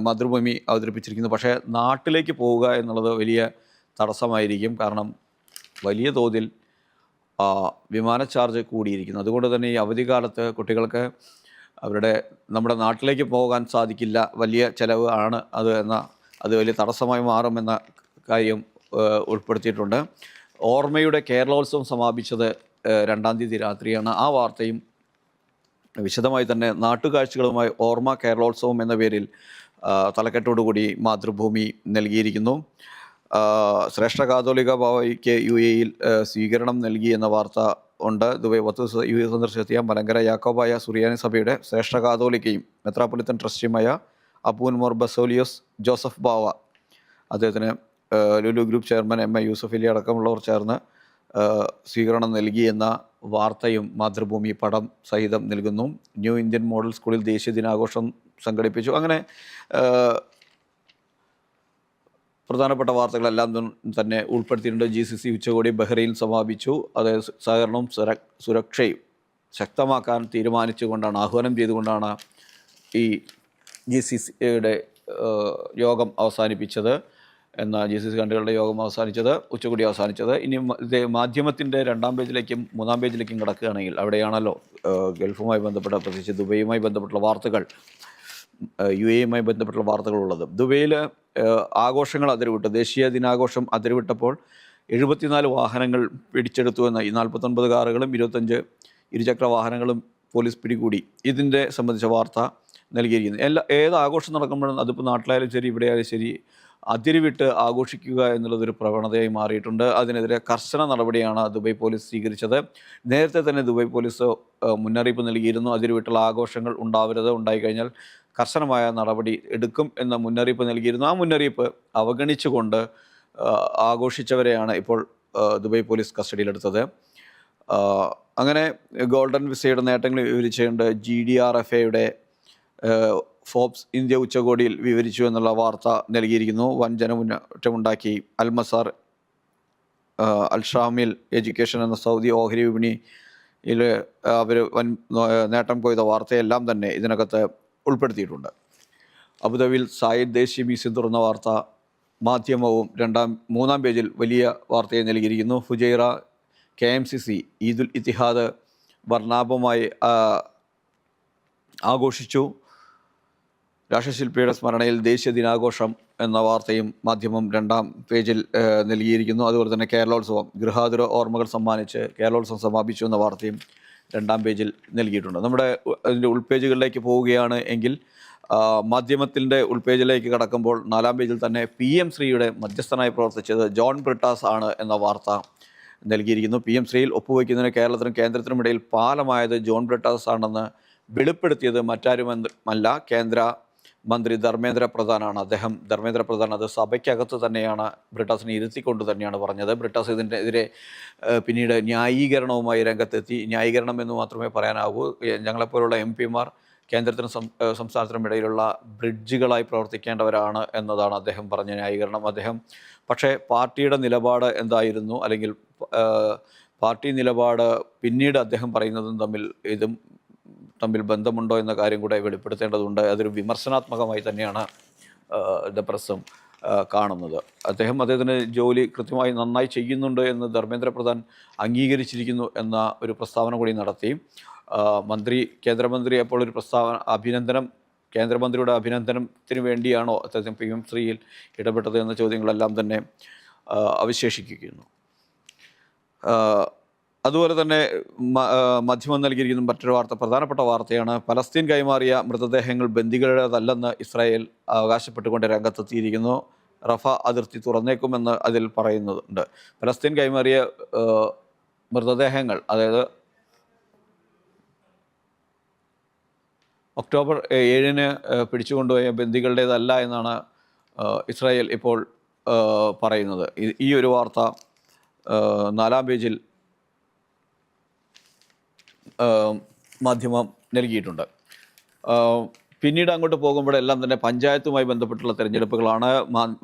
മാതൃഭൂമി അവതരിപ്പിച്ചിരിക്കുന്നു. പക്ഷേ നാട്ടിലേക്ക് പോവുക എന്നുള്ളത് വലിയ തടസ്സമായിരിക്കും. കാരണം വലിയ തോതിൽ വിമാന ചാർജ് കൂടിയിരിക്കുന്നു. അതുകൊണ്ട് തന്നെ ഈ അവധിക്കാലത്ത് കുട്ടികൾക്ക് നമ്മുടെ നാട്ടിലേക്ക് പോകാൻ സാധിക്കില്ല, വലിയ ചിലവ് ആണ് അത് വലിയ തടസ്സമായി മാറുമെന്ന കാര്യം ഉൾപ്പെടുത്തിയിട്ടുണ്ട്. ഓർമ്മയുടെ കേരളോത്സവം സമാപിച്ചത് 2-ാം തീയതി രാത്രിയാണ്. ആ വാർത്തയും വിശദമായി തന്നെ നാട്ടുകാഴ്ചകളുമായി ഓർമ്മ കേരളോത്സവം എന്ന പേരിൽ തലക്കെട്ടോടുകൂടി മാതൃഭൂമി നൽകിയിരിക്കുന്നു. ശ്രേഷ്ഠ കാതോലിക ബാവയ്ക്ക് UAEയിൽ സ്വീകരണം നൽകി എന്ന വാർത്ത ഉണ്ട്. ദുബായ് 10 ദിവസം UAE സന്ദർശിച്ചെത്തിയ മലങ്കര യാക്കോബായ സുറിയാനി സഭയുടെ ശ്രേഷ്ഠ കാതോലിക്കയും മെത്രാപ്പൊലിത്തൻ ട്രസ്റ്റിയുമായ അപ്പൂൻ മോർ ബസോലിയോസ് ജോസഫ് ബാവ, അദ്ദേഹത്തിന് Lulu group chairman MA Yusuff Ali അടക്കമുള്ളവർ ചേർന്ന് സ്വീകരണം നൽകിയെന്ന വാർത്തയും മാതൃഭൂമി പടം സഹിതം നൽകുന്നു. ന്യൂ ഇന്ത്യൻ മോഡൽ സ്കൂളിൽ ദേശീയ ദിനാഘോഷം സംഘടിപ്പിച്ചു. അങ്ങനെ പ്രധാനപ്പെട്ട വാർത്തകളെല്ലാം തന്നെ ഉൾപ്പെടുത്തിയിട്ടുണ്ട്. GCC ഉച്ചകോടി ബഹ്റൈനിൽ സമാപിച്ചു. അത് സഹകരണവും സുരക്ഷയും ശക്തമാക്കാൻ തീരുമാനിച്ചുകൊണ്ടാണ്, ആഹ്വാനം ചെയ്തുകൊണ്ടാണ് ഈ GCCയുടെ യോഗം അവസാനിപ്പിച്ചത് GCC കൺട്രികളുടെ യോഗം ഉച്ചകോടി അവസാനിച്ചത്. ഇനി മാധ്യമത്തിൻ്റെ 2ാം പേജിലേക്കും 3ാം പേജിലേക്കും കിടക്കുകയാണെങ്കിൽ അവിടെയാണല്ലോ ഗൾഫുമായി ബന്ധപ്പെട്ട, പ്രത്യേകിച്ച് ദുബൈയുമായി ബന്ധപ്പെട്ടുള്ള വാർത്തകൾ, UAEയുമായി ബന്ധപ്പെട്ടുള്ള വാർത്തകളുള്ളത്. ദുബൈയിൽ ആഘോഷങ്ങൾ അതിരുവിട്ടു. ദേശീയ ദിനാഘോഷം അതിരുവിട്ടപ്പോൾ 74 വാഹനങ്ങൾ പിടിച്ചെടുത്തു എന്ന ഈ 49 കാറുകളും 25 ഇരുചക്ര വാഹനങ്ങളും പോലീസ് പിടികൂടി. ഇതിൻ്റെ സംബന്ധിച്ച വാർത്ത നൽകിയിരിക്കുന്നു. ഏത് ആഘോഷം നടക്കുമ്പോഴും അതിപ്പോൾ നാട്ടിലായാലും ശരി ഇവിടെയായാലും ശരി അതിരുവിട്ട് ആഘോഷിക്കുക എന്നുള്ളതൊരു പ്രവണതയായി മാറിയിട്ടുണ്ട്. അതിനെതിരെ കർശന നടപടിയാണ് ദുബൈ പോലീസ് സ്വീകരിച്ചത്. നേരത്തെ തന്നെ ദുബൈ പോലീസ് മുന്നറിയിപ്പ് നൽകിയിരുന്നു, അതിരുവിട്ടുള്ള ആഘോഷങ്ങൾ ഉണ്ടാവരുത്, ഉണ്ടായിക്കഴിഞ്ഞാൽ കർശനമായ നടപടി എടുക്കും എന്ന മുന്നറിയിപ്പ് നൽകിയിരുന്നു. ആ മുന്നറിയിപ്പ് അവഗണിച്ചുകൊണ്ട് ആഘോഷിച്ചവരെയാണ് ഇപ്പോൾ ദുബൈ പോലീസ് കസ്റ്റഡിയിലെടുത്തത്. അങ്ങനെ ഗോൾഡൻ വിസയുടെ നേട്ടങ്ങൾ വിവരിച്ചുകൊണ്ട് GDRFAയുടെ ഫോബ്സ് ഇന്ത്യ ഉച്ചകോടിയിൽ വിവരിച്ചു എന്നുള്ള വാർത്ത നൽകിയിരിക്കുന്നു. വൻ ജനമുന്നേറ്റമുണ്ടാക്കി അൽമസാർ അൽഷാമിൽ എഡ്യൂക്കേഷൻ എന്ന സൗദി ഓഹരി വിപണിയിൽ അവർ വൻ നേട്ടം കൊയ്ത വാർത്തയെല്ലാം തന്നെ ഇതിനകത്ത് ഉൾപ്പെടുത്തിയിട്ടുണ്ട്. അബുദാബിയിൽ സായിദ് ദേശീയ മ്യൂസിയം തുറന്ന വാർത്ത മാധ്യമവും 3ാം പേജിൽ വലിയ വാർത്തയെ നൽകിയിരിക്കുന്നു. ഫുജൈറ KMCC ഈദുൽ ഇത്തിഹാദ് വർണ്ണാഭമായി ആഘോഷിച്ചു. രാഷ്ട്രശില്പിയുടെ സ്മരണയിൽ ദേശീയ ദിനാഘോഷം എന്ന വാർത്തയും മാധ്യമം 2ാം പേജിൽ നൽകിയിരിക്കുന്നു. അതുപോലെ തന്നെ കേരളോത്സവം, ഗൃഹാതുര ഓർമ്മകൾ സമ്മാനിച്ച് കേരളോത്സവം സമാപിച്ചു എന്ന വാർത്തയും 2ാം പേജിൽ നൽകിയിട്ടുണ്ട്. നമ്മുടെ അതിൻ്റെ ഉൾപേജുകളിലേക്ക് പോവുകയാണ് എങ്കിൽ മാധ്യമത്തിൻ്റെ ഉൾപേജിലേക്ക് കടക്കുമ്പോൾ 4ാം പേജിൽ തന്നെ PM ശ്രീയുടെ മധ്യസ്ഥനായി പ്രവർത്തിച്ചത് ജോൺ ബ്രിട്ടാസ് ആണ് എന്ന വാർത്ത നൽകിയിരിക്കുന്നു. PM ശ്രീയിൽ ഒപ്പുവയ്ക്കുന്നതിന് കേരളത്തിനും കേന്ദ്രത്തിനും ഇടയിൽ പാലമായത് ജോൺ ബ്രിട്ടാസ് ആണെന്ന് വെളിപ്പെടുത്തിയത് മറ്റാരുമല്ല, കേന്ദ്ര മന്ത്രി ധർമ്മേന്ദ്ര പ്രധാനാണ്. ധർമ്മേന്ദ്ര പ്രധാൻ അത് സഭയ്ക്കകത്ത് തന്നെയാണ് ബ്രിട്ടാസിനെ ഇരുത്തിക്കൊണ്ട് തന്നെയാണ് പറഞ്ഞത്. ബ്രിട്ടാസ് ഇതിനെതിരെ പിന്നീട് ന്യായീകരണവുമായി രംഗത്തെത്തി. ന്യായീകരണം എന്ന് മാത്രമേ പറയാനാവൂ. ഞങ്ങളെപ്പോലുള്ള MPമാർ കേന്ദ്രത്തിനും സംസ്ഥാനത്തിനും ഇടയിലുള്ള ബ്രിഡ്ജുകളായി പ്രവർത്തിക്കേണ്ടവരാണ് എന്നതാണ് അദ്ദേഹം പറഞ്ഞ ന്യായീകരണം. പക്ഷേ പാർട്ടിയുടെ നിലപാട് എന്തായിരുന്നു, അല്ലെങ്കിൽ പാർട്ടി നിലപാട് പിന്നീട് അദ്ദേഹം പറയുന്നതും തമ്മിൽ ബന്ധമുണ്ടോ എന്ന കാര്യം കൂടെ വെളിപ്പെടുത്തേണ്ടതുണ്ട്. അതൊരു വിമർശനാത്മകമായി തന്നെയാണ് ദ പ്രസ്സും കാണുന്നത്. അദ്ദേഹത്തിന് ജോലി കൃത്യമായി നന്നായി ചെയ്യുന്നുണ്ട് എന്ന് ധർമ്മേന്ദ്ര പ്രധാൻ അംഗീകരിച്ചിരിക്കുന്നു എന്ന ഒരു പ്രസ്താവന കൂടി നടത്തി. കേന്ദ്രമന്ത്രി അപ്പോൾ ഒരു കേന്ദ്രമന്ത്രിയുടെ അഭിനന്ദനത്തിന് വേണ്ടിയാണോ അദ്ദേഹം PM ശ്രീയിൽ ഇടപെട്ടത് എന്ന ചോദ്യങ്ങളെല്ലാം തന്നെ അവശേഷിക്കുന്നു. അതുപോലെ തന്നെ മാധ്യമം നൽകിയിരിക്കുന്ന മറ്റൊരു വാർത്ത പ്രധാനപ്പെട്ട വാർത്തയാണ്. പലസ്തീൻ കൈമാറിയ മൃതദേഹങ്ങൾ ബന്ദികളുടേതല്ലെന്ന് ഇസ്രായേൽ അവകാശപ്പെട്ടുകൊണ്ട് രംഗത്തെത്തിയിരിക്കുന്നു. റഫ അതിർത്തി തുറന്നേക്കുമെന്ന് അതിൽ പറയുന്നുണ്ട്. പലസ്തീൻ കൈമാറിയ മൃതദേഹങ്ങൾ, അതായത് ഒക്ടോബർ 7-ന് പിടിച്ചുകൊണ്ടുപോയ ബന്ദികളുടേതല്ല എന്നാണ് ഇസ്രായേൽ ഇപ്പോൾ പറയുന്നത്. ഈ ഒരു വാർത്ത 4ാം പേജിൽ മാധ്യമം നൽകിയിട്ടുണ്ട്. പിന്നീട് അങ്ങോട്ട് പോകുമ്പോഴെല്ലാം തന്നെ പഞ്ചായത്തുമായി ബന്ധപ്പെട്ടുള്ള തിരഞ്ഞെടുപ്പുകളാണ്.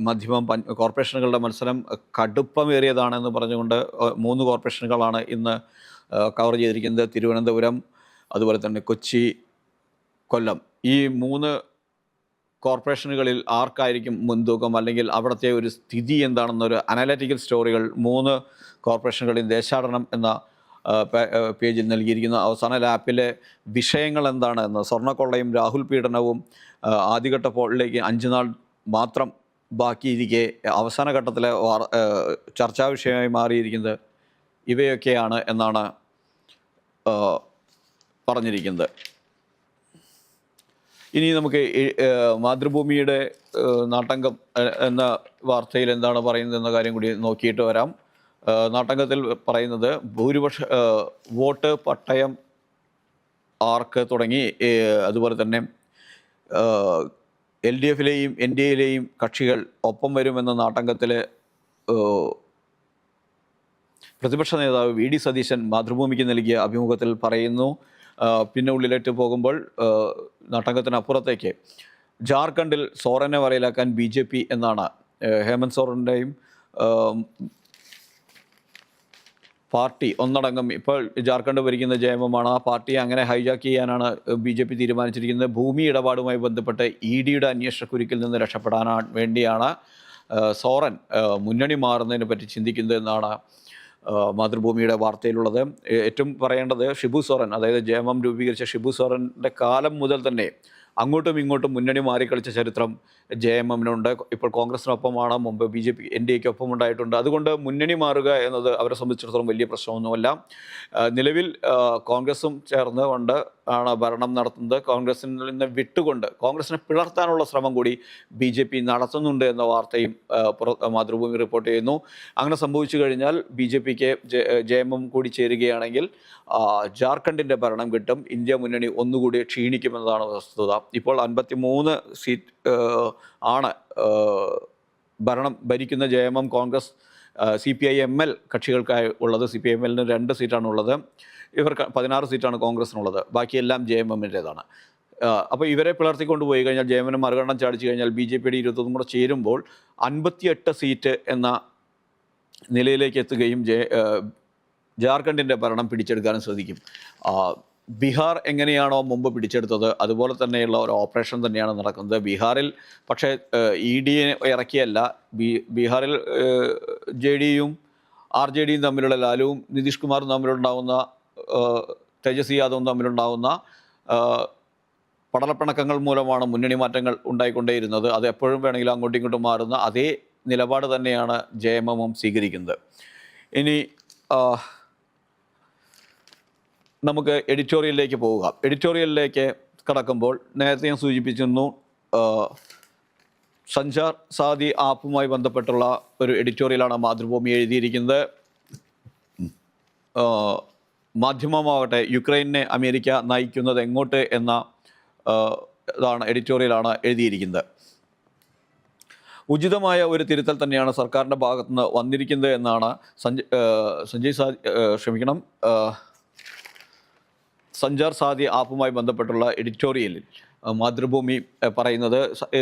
മാധ്യമം കോർപ്പറേഷനുകളുടെ മത്സരം കടുപ്പമേറിയതാണെന്ന് പറഞ്ഞുകൊണ്ട് 3 കോർപ്പറേഷനുകളാണ് ഇന്ന് കവർ ചെയ്തിരിക്കുന്നത്. തിരുവനന്തപുരം, അതുപോലെ തന്നെ കൊച്ചി, കൊല്ലം. ഈ 3 കോർപ്പറേഷനുകളിൽ ആർക്കായിരിക്കും മുൻതൂക്കം, അല്ലെങ്കിൽ അവിടുത്തെ ഒരു സ്ഥിതി എന്താണെന്നൊരു അനലറ്റിക്കൽ സ്റ്റോറികൾ 3 കോർപ്പറേഷനുകളിൽ ദേശാടനം എന്ന പേജിൽ നൽകിയിരിക്കുന്ന അവസാന ലാപ്പിലെ വിഷയങ്ങൾ എന്താണ് എന്ന്. സ്വർണ്ണക്കൊള്ളയും രാഹുൽ പീഡനവും ആദ്യഘട്ട പോളിലേക്ക് 5 നാൾ മാത്രം ബാക്കിയിരിക്കെ അവസാന ഘട്ടത്തിലെ ചർച്ചാ വിഷയമായി മാറിയിരിക്കുന്നത് ഇവയൊക്കെയാണ് എന്നാണ് പറഞ്ഞിരിക്കുന്നത്. ഇനി നമുക്ക് മാതൃഭൂമിയുടെ നാട്ടങ്കം എന്ന വാർത്തയിൽ എന്താണ് പറയുന്നത് എന്ന കാര്യം കൂടി നോക്കിയിട്ട് വരാം. നാട്ടങ്കത്തിൽ പറയുന്നത് വോട്ട് പട്ടയം ആർക്ക് തുടങ്ങി, അതുപോലെ തന്നെ LDFിലെയും NDAയിലെയും കക്ഷികൾ ഒപ്പം വരുമെന്ന നാട്ടങ്കത്തിൽ പ്രതിപക്ഷ നേതാവ് വി ഡി സതീശൻ മാതൃഭൂമിക്ക് നൽകിയ അഭിമുഖത്തിൽ പറയുന്നു. പിന്നെ ഉള്ളിലേക്ക് പോകുമ്പോൾ നാട്ടകത്തിനപ്പുറത്തേക്ക് ജാർഖണ്ഡിൽ സോറനെ വരയിലാക്കാൻ BJP എന്നാണ് ഹേമന്ത് സോറൻ്റെയും പാർട്ടി ഒന്നടങ്കം. ഇപ്പോൾ ജാർഖണ്ഡ് ഭരിക്കുന്ന ജയമമാണ്. ആ പാർട്ടിയെ അങ്ങനെ ഹൈജാക്ക് ചെയ്യാനാണ് BJP തീരുമാനിച്ചിരിക്കുന്നത്. ഭൂമി ഇടപാടുമായി ബന്ധപ്പെട്ട് EDയുടെ അന്വേഷണക്കുരുക്കിൽ നിന്ന് രക്ഷപ്പെടാൻ വേണ്ടിയാണ് സോറൻ മുന്നണി മാറുന്നതിനെ പറ്റി ചിന്തിക്കുന്നത് എന്നാണ് മാതൃഭൂമിയുടെ വാർത്തയിലുള്ളത്. ഏറ്റവും പറയേണ്ടത് ഷിബു സോറൻ, അതായത് JMM രൂപീകരിച്ച ഷിബു സോറൻ്റെ കാലം മുതൽ തന്നെ അങ്ങോട്ടും ഇങ്ങോട്ടും മുന്നണി മാറിക്കളിച്ച ചരിത്രം JMMനുണ്ട്. ഇപ്പോൾ കോൺഗ്രസിനൊപ്പമാണ്, മുമ്പ് BJP NDAയ്ക്കൊപ്പം ഉണ്ടായിട്ടുണ്ട്. അതുകൊണ്ട് മുന്നണി മാറുക എന്നത് അവരെ സംബന്ധിച്ചിടത്തോളം വലിയ പ്രശ്നമൊന്നുമല്ല. നിലവിൽ കോൺഗ്രസും ചേർന്നുകൊണ്ട് ആണ് ഭരണം നടത്തുന്നത്. കോൺഗ്രസിൽ നിന്ന് വിട്ടുകൊണ്ട് കോൺഗ്രസിനെ പിളർത്താനുള്ള ശ്രമം കൂടി BJP നടത്തുന്നുണ്ട് എന്ന വാർത്തയും മാതൃഭൂമി റിപ്പോർട്ട് ചെയ്യുന്നു. അങ്ങനെ സംഭവിച്ചു കഴിഞ്ഞാൽ BJPക്ക് JMM കൂടി ചേരുകയാണെങ്കിൽ ജാർഖണ്ഡിൻ്റെ ഭരണം കിട്ടും. ഇന്ത്യ മുന്നണി ഒന്നുകൂടി ക്ഷീണിക്കുമെന്നതാണ് വസ്തുത. ഇപ്പോൾ 53 സീറ്റ് ആണ് ഭരണം ഭരിക്കുന്ന JMM, കോൺഗ്രസ്, CPI-ML കക്ഷികൾക്കായി ഉള്ളത്. CPI-MLന് 2 സീറ്റാണുള്ളത്. ഇവർക്ക് 16 സീറ്റാണ് കോൺഗ്രസിനുള്ളത്. ബാക്കിയെല്ലാം JMMൻ്റേതാണ്. അപ്പോൾ ഇവരെ പിളർത്തിക്കൊണ്ട് പോയി കഴിഞ്ഞാൽ, JMM മറുകണ്ഠം ചാടിച്ചു കഴിഞ്ഞാൽ BJPയുടെ 21 കൂടെ ചേരുമ്പോൾ 58 സീറ്റ് എന്ന നിലയിലേക്ക് എത്തുകയും ജാർഖണ്ഡിൻ്റെ ഭരണം പിടിച്ചെടുക്കാനും സാധിക്കും. ബീഹാർ എങ്ങനെയാണോ മുമ്പ് പിടിച്ചെടുത്തത് അതുപോലെ തന്നെയുള്ള ഒരു ഓപ്പറേഷൻ തന്നെയാണ് നടക്കുന്നത്. ബീഹാറിൽ പക്ഷേ EDയെ ഇറക്കിയല്ല. ബീഹാറിൽ JDയും RJDയും തമ്മിലുള്ള, ലാലുവും നിതീഷ് കുമാറും തമ്മിലുണ്ടാവുന്ന, തേജസ്വി യാദവും തമ്മിലുണ്ടാവുന്ന പടലപ്പിണക്കങ്ങൾ മൂലമാണ് മുന്നണി മാറ്റങ്ങൾ ഉണ്ടായിക്കൊണ്ടേയിരുന്നത്. അത് എപ്പോഴും വേണമെങ്കിലും അങ്ങോട്ടും ഇങ്ങോട്ടും മാറുന്ന അതേ നിലപാട് തന്നെയാണ് JMMും സ്വീകരിക്കുന്നത്. ഇനി നമുക്ക് എഡിറ്റോറിയലിലേക്ക് പോവുക. എഡിറ്റോറിയലിലേക്ക് കടക്കുമ്പോൾ നേരത്തെ ഞാൻ സൂചിപ്പിച്ചിരുന്നു, സഞ്ചാർ സാദി ആപ്പുമായി ബന്ധപ്പെട്ടുള്ള ഒരു എഡിറ്റോറിയലാണ് മാതൃഭൂമി എഴുതിയിരിക്കുന്നത്. മാധ്യമമാവട്ടെ യുക്രൈനെ അമേരിക്ക നയിക്കുന്നത് എങ്ങോട്ട് എന്ന എഡിറ്റോറിയലാണ് എഴുതിയിരിക്കുന്നത്. ഉചിതമായ ഒരു തിരുത്തൽ തന്നെയാണ് സർക്കാരിൻ്റെ ഭാഗത്തുനിന്ന് വന്നിരിക്കുന്നത് എന്നാണ് സഞ്ചാർ സാദി ആപ്പുമായി ബന്ധപ്പെട്ടുള്ള എഡിറ്റോറിയലിൽ മാതൃഭൂമി പറയുന്നത്.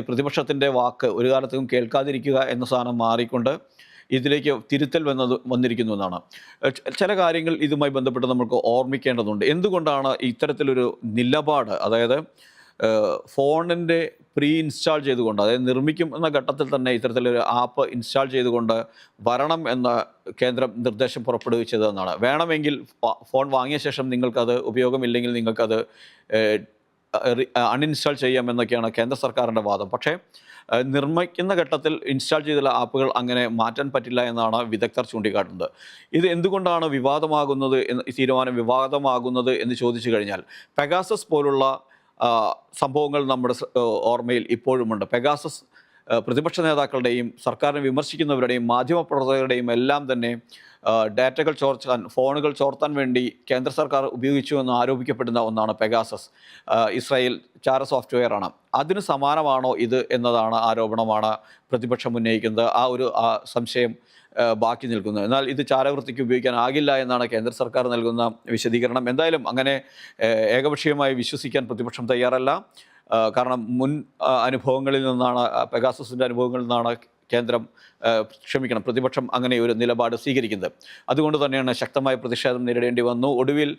പ്രതിപക്ഷത്തിൻ്റെ വാക്ക് ഒരു കാലത്തും കേൾക്കാതിരിക്കുക എന്ന സാധനം മാറിക്കൊണ്ട് ഇതിലേക്ക് തിരുത്തൽ വന്നിരിക്കുന്നു എന്നാണ്. ചില കാര്യങ്ങൾ ഇതുമായി ബന്ധപ്പെട്ട് നമുക്ക് ഓർമ്മിക്കേണ്ടതുണ്ട്. എന്തുകൊണ്ടാണ് ഇത്തരത്തിലൊരു നിലപാട്, അതായത് ഫോണിൻ്റെ പ്രീ ഇൻസ്റ്റാൾ ചെയ്തുകൊണ്ട്, അതായത് നിർമ്മിക്കും എന്ന ഘട്ടത്തിൽ തന്നെ ഇത്തരത്തിലൊരു ആപ്പ് ഇൻസ്റ്റാൾ ചെയ്തുകൊണ്ട് വരണം എന്ന കേന്ദ്രം നിർദ്ദേശം പുറപ്പെടുവിച്ചതെന്നാണ്. വേണമെങ്കിൽ ഫോൺ വാങ്ങിയ ശേഷം നിങ്ങൾക്കത് ഉപയോഗമില്ലെങ്കിൽ നിങ്ങൾക്കത് അൺഇൻസ്റ്റാൾ ചെയ്യാമെന്നൊക്കെയാണ് കേന്ദ്ര സർക്കാരിൻ്റെ വാദം. പക്ഷേ നിർമ്മിക്കുന്ന ഘട്ടത്തിൽ ഇൻസ്റ്റാൾ ചെയ്തുള്ള ആപ്പുകൾ അങ്ങനെ മാറ്റാൻ പറ്റില്ല എന്നാണ് വിദഗ്ധർ ചൂണ്ടിക്കാട്ടുന്നത്. ഇത് എന്തുകൊണ്ടാണ് തീരുമാനം വിവാദമാകുന്നത് എന്ന് ചോദിച്ചു കഴിഞ്ഞാൽ, പെഗാസസ് പോലുള്ള സംഭവങ്ങൾ നമ്മുടെ ഓർമ്മയിൽ ഇപ്പോഴുമുണ്ട്. പെഗാസസ് പ്രതിപക്ഷ നേതാക്കളുടെയും സർക്കാരിനെ വിമർശിക്കുന്നവരുടെയും മാധ്യമപ്രവർത്തകരുടെയും എല്ലാം തന്നെ ഡാറ്റകൾ ഫോണുകൾ ചോർത്താൻ വേണ്ടി കേന്ദ്ര സർക്കാർ ഉപയോഗിച്ചു എന്ന് ആരോപിക്കപ്പെടുന്ന ഒന്നാണ് പെഗാസസ്. ഇസ്രായേൽ ചാര സോഫ്റ്റ്വെയറാണ്. അതിന് സമാനമാണോ ഇത് എന്നതാണ് ആരോപണമാണ് പ്രതിപക്ഷം ഉന്നയിക്കുന്നത്. ആ ഒരു സംശയം ബാക്കി നിൽക്കുന്നു. എന്നാൽ ഇത് ചാരവൃത്തിക്ക് ഉപയോഗിക്കാനാകില്ല എന്നാണ് കേന്ദ്ര സർക്കാർ നൽകുന്ന വിശദീകരണം. എന്തായാലും അങ്ങനെ ഏകപക്ഷീയമായി വിശ്വസിക്കാൻ പ്രതിപക്ഷം തയ്യാറല്ല. കാരണം മുൻ അനുഭവങ്ങളിൽ നിന്നാണ്, പെഗാസസിൻ്റെ അനുഭവങ്ങളിൽ നിന്നാണ് പ്രതിപക്ഷം അങ്ങനെ ഒരു നിലപാട് സ്വീകരിക്കുന്നത്. അതുകൊണ്ട് തന്നെയാണ് ശക്തമായ പ്രതിഷേധം നേരിടേണ്ടി വന്നു. ഒടുവിൽ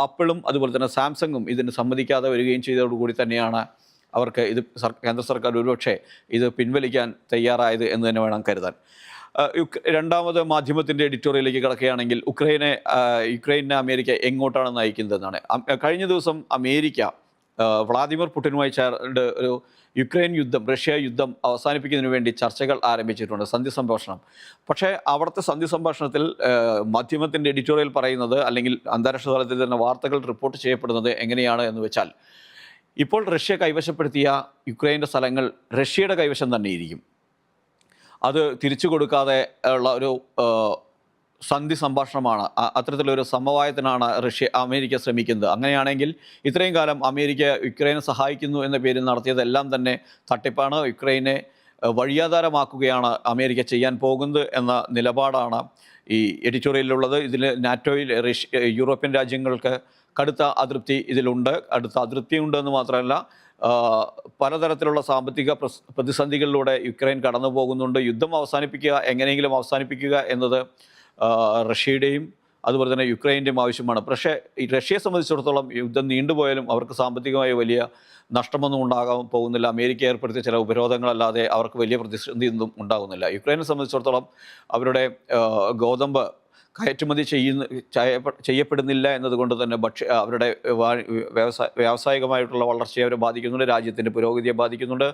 ആപ്പിളും അതുപോലെ തന്നെ സാംസങ്ങും ഇതിന് സമ്മതിക്കാതെ വരികയും ചെയ്തതോടുകൂടി തന്നെയാണ് അവർക്ക് കേന്ദ്ര സർക്കാർ ഒരുപക്ഷെ ഇത് പിൻവലിക്കാൻ തയ്യാറായത് എന്ന് തന്നെ വേണം കരുതാൻ. രണ്ടാമത് മാധ്യമത്തിൻ്റെ എഡിറ്റോറിയലിലേക്ക് കിടക്കുകയാണെങ്കിൽ, യുക്രൈനെ അമേരിക്ക എങ്ങോട്ടാണ് നയിക്കുന്നതെന്നാണ്. കഴിഞ്ഞ ദിവസം അമേരിക്ക വ്ളാദിമിർ പുടിനുമായി ചേർന്ന് ഒരു റഷ്യ യുദ്ധം അവസാനിപ്പിക്കുന്നതിന് വേണ്ടി ചർച്ചകൾ ആരംഭിച്ചിട്ടുണ്ട്, സന്ധി സംഭാഷണം. പക്ഷേ അവിടുത്തെ സന്ധി സംഭാഷണത്തിൽ മാധ്യമത്തിൻ്റെ എഡിറ്റോറിയൽ പറയുന്നത്, അല്ലെങ്കിൽ അന്താരാഷ്ട്ര തലത്തിൽ തന്നെ വാർത്തകൾ റിപ്പോർട്ട് ചെയ്യപ്പെടുന്നത് എങ്ങനെയാണ് എന്ന് വെച്ചാൽ, ഇപ്പോൾ റഷ്യ കൈവശപ്പെടുത്തിയ യുക്രൈൻ്റെ സ്ഥലങ്ങൾ റഷ്യയുടെ കൈവശം തന്നെയിരിക്കും. അത് തിരിച്ചു കൊടുക്കാതെ ഉള്ള ഒരു സന്ധി സംഭാഷണമാണ്. അത്തരത്തിലൊരു സമവായത്തിനാണ് അമേരിക്ക ശ്രമിക്കുന്നത്. അങ്ങനെയാണെങ്കിൽ ഇത്രയും കാലം അമേരിക്ക യുക്രൈനെ സഹായിക്കുന്നു എന്ന പേരിൽ നടത്തിയതെല്ലാം തന്നെ തട്ടിപ്പാണ്. യുക്രൈനെ വഴിയാധാരമാക്കുകയാണ് അമേരിക്ക ചെയ്യാൻ പോകുന്നത് എന്ന നിലപാടാണ് ഈ എഡിറ്റോറിയലിലുള്ളത്. ഇതിൽ നാറ്റോയിൽ യൂറോപ്യൻ രാജ്യങ്ങൾക്ക് കടുത്ത അതൃപ്തി ഇതിലുണ്ട്. കടുത്ത അതൃപ്തിയുണ്ട് എന്ന് മാത്രമല്ല, പലതരത്തിലുള്ള സാമ്പത്തിക പ്രതിസന്ധികളിലൂടെ യുക്രൈൻ കടന്നു പോകുന്നുണ്ട്. യുദ്ധം അവസാനിപ്പിക്കുക, എങ്ങനെയെങ്കിലും അവസാനിപ്പിക്കുക എന്നത് റഷ്യയുടെയും അതുപോലെ തന്നെ യുക്രൈൻ്റെയും ആവശ്യമാണ്. പക്ഷേ ഈ റഷ്യയെ സംബന്ധിച്ചിടത്തോളം യുദ്ധം നീണ്ടുപോയാലും അവർക്ക് സാമ്പത്തികമായി വലിയ നഷ്ടമൊന്നും ഉണ്ടാകാൻ പോകുന്നില്ല. അമേരിക്ക ഏർപ്പെടുത്തിയ ചില ഉപരോധങ്ങളല്ലാതെ അവർക്ക് വലിയ പ്രതിസന്ധിയൊന്നും ഉണ്ടാകുന്നില്ല. യുക്രൈനെ സംബന്ധിച്ചിടത്തോളം അവരുടെ ഗോതമ്പ് കയറ്റുമതി ചെയ്യപ്പെടുന്നില്ല എന്നതുകൊണ്ട് തന്നെ അവരുടെ വ്യാവസായികമായിട്ടുള്ള വളർച്ചയെ അവരെ ബാധിക്കുന്നുണ്ട്. രാജ്യത്തിൻ്റെ പുരോഗതിയെ ബാധിക്കുന്നുണ്ട്.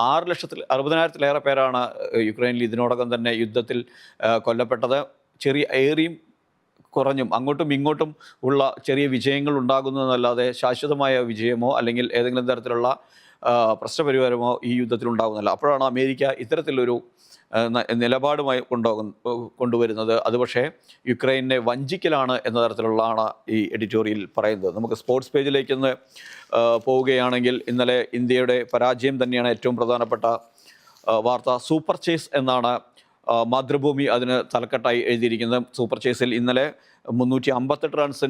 6,60,000 പേരാണ് യുക്രൈനിൽ ഇതിനോടകം തന്നെ യുദ്ധത്തിൽ കൊല്ലപ്പെട്ടത്. ഏറിയും കുറഞ്ഞും അങ്ങോട്ടും ഇങ്ങോട്ടും ഉള്ള ചെറിയ വിജയങ്ങൾ ഉണ്ടാകുന്നതല്ലാതെ ശാശ്വതമായ വിജയമോ അല്ലെങ്കിൽ ഏതെങ്കിലും തരത്തിലുള്ള പ്രശ്നപരിഹാരമോ ഈ യുദ്ധത്തിൽ ഉണ്ടാകുന്നില്ല. അപ്പോഴാണ് അമേരിക്ക ഇത്തരത്തിലൊരു നിലപാടുമായി കൊണ്ടുവരുന്നത്. അത് പക്ഷേ യുക്രൈനെ വഞ്ചിക്കലാണ് എന്ന തരത്തിലുള്ളതാണ് ഈ എഡിറ്റോറിയൽ പറയുന്നത്. നമുക്ക് സ്പോർട്സ് പേജിലേക്ക് ഒന്ന് പോവുകയാണെങ്കിൽ, ഇന്നലെ ഇന്ത്യയുടെ പരാജയം തന്നെയാണ് ഏറ്റവും പ്രധാനപ്പെട്ട വാർത്ത. സൂപ്പർ ചേസ് എന്നാണ് മാതൃഭൂമി അതിന് തലക്കെട്ടായി എഴുതിയിരിക്കുന്നത്. സൂപ്പർ ചേസിൽ ഇന്നലെ 358 റൺസ്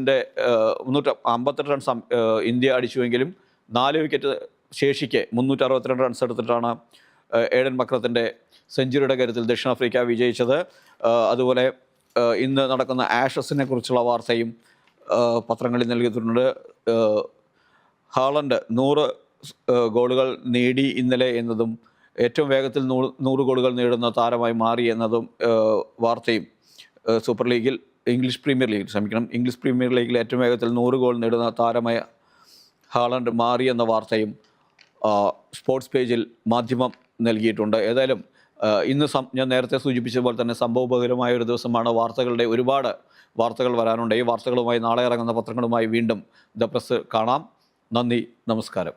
ഇന്ത്യ അടിച്ചുവെങ്കിലും 4 വിക്കറ്റ് ശേഷിക്കെ 362 റൺസ് എടുത്തിട്ടാണ് ഏഡൻ മക്രത്തിൻ്റെ സെഞ്ചുറിയുടെ കരുത്തിൽ ദക്ഷിണാഫ്രിക്ക വിജയിച്ചത്. അതുപോലെ ഇന്ന് നടക്കുന്ന ആഷസിനെ കുറിച്ചുള്ള വാർത്തയും പത്രങ്ങളിൽ നൽകിയിട്ടുണ്ട്. ഹാളണ്ട് 100 ഗോളുകൾ നേടി ഇന്നലെ എന്നതും ഏറ്റവും വേഗത്തിൽ 100 ഗോളുകൾ നേടുന്ന താരമായി മാറി എന്നതും വാർത്തയും. ഇംഗ്ലീഷ് പ്രീമിയർ ലീഗിൽ ഏറ്റവും വേഗത്തിൽ 100 ഗോൾ നേടുന്ന താരമായ ഹാളണ്ട് മാറി എന്ന വാർത്തയും സ്പോർട്സ് പേജിൽ മാധ്യമം നൽകിയിട്ടുണ്ട്. ഏതായാലും ഇന്ന് ഞാൻ നേരത്തെ സൂചിപ്പിച്ചതുപോലെ തന്നെ സംഭവബഹുലമായ ഒരു ദിവസമാണ്. ഒരുപാട് വാർത്തകൾ വരാനുണ്ട്. ഈ വാർത്തകളുമായി നാളെ ഇറങ്ങുന്ന പത്രങ്ങളുമായി വീണ്ടും ദ പ്രസ് കാണാം. നന്ദി, നമസ്കാരം.